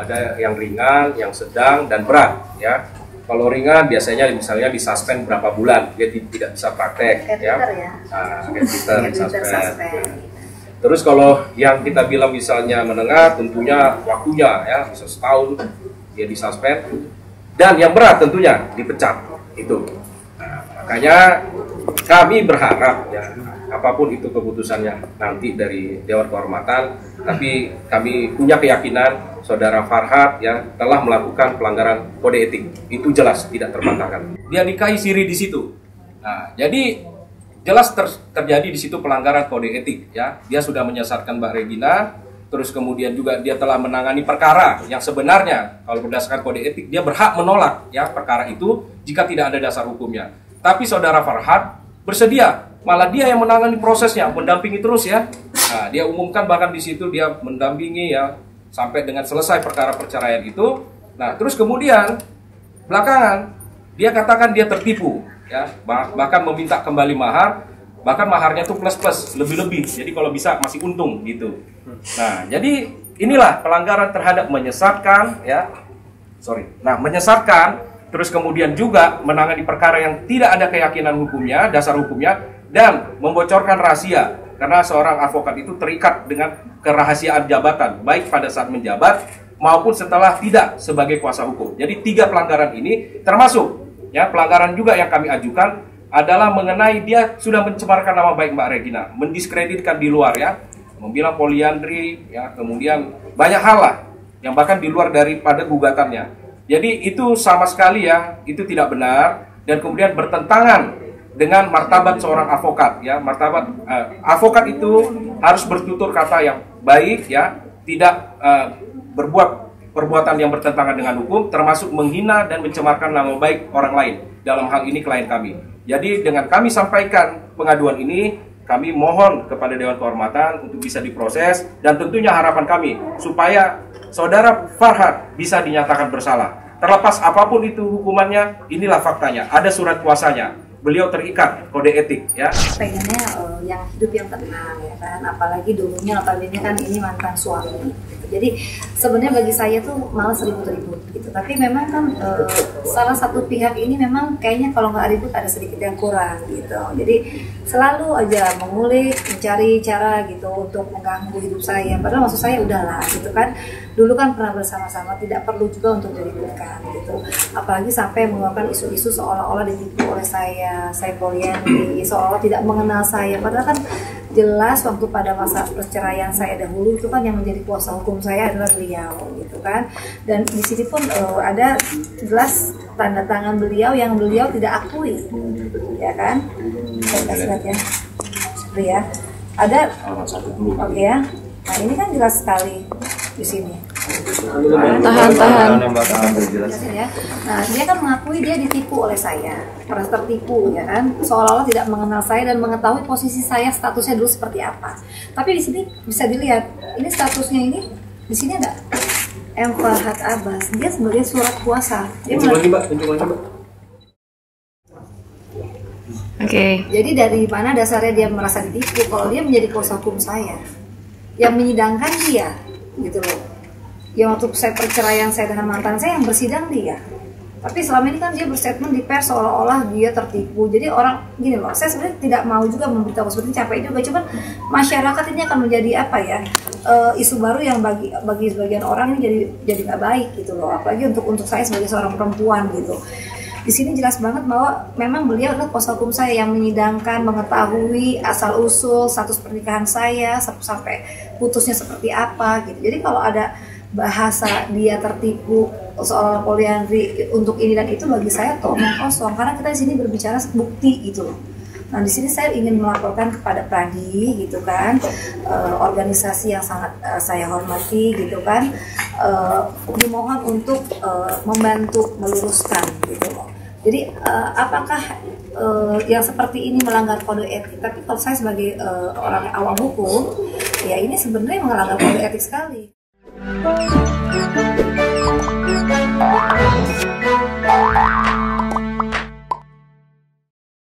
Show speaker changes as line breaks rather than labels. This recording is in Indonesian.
Ada yang ringan, yang sedang, dan berat ya. Kalau ringan biasanya misalnya disuspend berapa bulan, dia tidak bisa praktek ya. Disuspend. Terus kalau yang kita bilang misalnya menengah, tentunya waktunya ya bisa setahun dia disuspend, dan yang berat tentunya dipecat itu. Nah, makanya kami berharap ya, apapun itu keputusannya nanti dari Dewan Kehormatan, tapi kami punya keyakinan Saudara Farhad ya telah melakukan pelanggaran kode etik. Itu jelas tidak terbantahkan. Dia nikahi siri di situ. Nah, jadi jelas terjadi di situ pelanggaran kode etik ya. Dia sudah menyesatkan Mbak Regina, terus kemudian juga dia telah menangani perkara yang sebenarnya kalau berdasarkan kode etik dia berhak menolak ya perkara itu jika tidak ada dasar hukumnya. Tapi Saudara Farhad bersedia, malah dia yang menangani prosesnya, mendampingi terus ya. Nah, dia umumkan bahkan di situ dia mendampingi ya sampai dengan selesai perkara perceraian itu. Nah, terus kemudian belakangan dia katakan dia tertipu ya, bahkan meminta kembali mahar, bahkan maharnya tuh plus lebih-lebih. Jadi kalau bisa masih untung gitu. Nah, jadi inilah pelanggaran terhadap menyesatkan ya. Nah, menyesatkan terus kemudian juga menangani perkara yang tidak ada keyakinan hukumnya, dasar hukumnya, dan membocorkan rahasia. Karena seorang advokat itu terikat dengan kerahasiaan jabatan, baik pada saat menjabat maupun setelah tidak sebagai kuasa hukum. Jadi 3 pelanggaran ini termasuk ya pelanggaran juga yang kami ajukan adalah mengenai dia sudah mencemarkan nama baik Mbak Regina, mendiskreditkan di luar ya, membilang poliandri ya, kemudian banyak hal lah yang bahkan di luar daripada gugatannya. Jadi itu sama sekali ya, itu tidak benar dan kemudian bertentangan dengan martabat seorang advokat ya. Martabat advokat itu harus bertutur kata yang baik ya, tidak berbuat perbuatan yang bertentangan dengan hukum, termasuk menghina dan mencemarkan nama baik orang lain, dalam hal ini klien kami. Jadi dengan kami sampaikan pengaduan ini, kami mohon kepada Dewan Kehormatan untuk bisa diproses, dan tentunya harapan kami supaya Saudara Farhad bisa dinyatakan bersalah. Terlepas apapun itu hukumannya, inilah faktanya, ada surat kuasanya. Beliau terikat kode etik ya.
Pengennya yang hidup yang tenang ya kan, apalagi dulunya notabene kan ini mantan suami. Jadi sebenarnya bagi saya tuh malas ribut-ribut gitu. Tapi memang kan salah satu pihak ini memang kayaknya kalau nggak ribut ada sedikit yang kurang gitu. Jadi selalu aja mengulik, mencari cara gitu untuk mengganggu hidup saya. Padahal maksud saya udahlah gitu kan. Dulu kan pernah bersama-sama, tidak perlu juga untuk diributkan gitu. Apalagi sampai mengeluarkan isu-isu seolah-olah ditipu oleh saya poliandri, seolah-olah tidak mengenal saya. Padahal kan jelas waktu pada masa perceraian saya dahulu itu kan yang menjadi kuasa hukum saya adalah beliau gitu kan. Dan di sini pun ada jelas tanda tangan beliau yang beliau tidak akui ya kan. Saya kasih lihat ya seperti ya ada oke ya. Nah ini kan jelas sekali di sini.
Tahan.
Ya. Nah, dia kan mengakui dia ditipu oleh saya, merasa tertipu ya kan, seolah-olah tidak mengenal saya dan mengetahui posisi saya statusnya dulu seperti apa. Tapi di sini bisa dilihat, ini statusnya ini di sini ada M. Farhad Abbas, dia sebagai surat kuasa.
Oke.
Jadi dari mana dasarnya dia merasa ditipu kalau dia menjadi kuasa hukum saya, yang menyidangkan dia, gitu loh. Yang waktu saya perceraian saya dengan mantan saya yang bersidang dia. Tapi selama ini kan dia berstatement di pers seolah-olah dia tertipu. Jadi orang gini loh, saya sebenarnya tidak mau juga memberitahu seperti capek juga. Cuman masyarakat ini akan menjadi apa ya, isu baru yang bagi sebagian orang ini jadi nggak baik gitu loh. Apalagi untuk saya sebagai seorang perempuan gitu. Di sini jelas banget bahwa memang beliau adalah kuasa hukum saya yang menyidangkan, mengetahui asal usul status pernikahan saya sampai putusnya seperti apa gitu. Jadi kalau ada bahasa dia tertipu soal poliandri untuk ini dan itu, bagi saya omong kosong, karena kita di sini berbicara bukti gitu loh. Nah di sini saya ingin melaporkan kepada Pradi gitu kan, organisasi yang sangat saya hormati gitu kan, dimohon untuk membantu meluruskan gitu loh. Jadi apakah yang seperti ini melanggar kode etik? Tapi kalau saya sebagai orang awam hukum, ya ini sebenarnya melanggar kode etik sekali.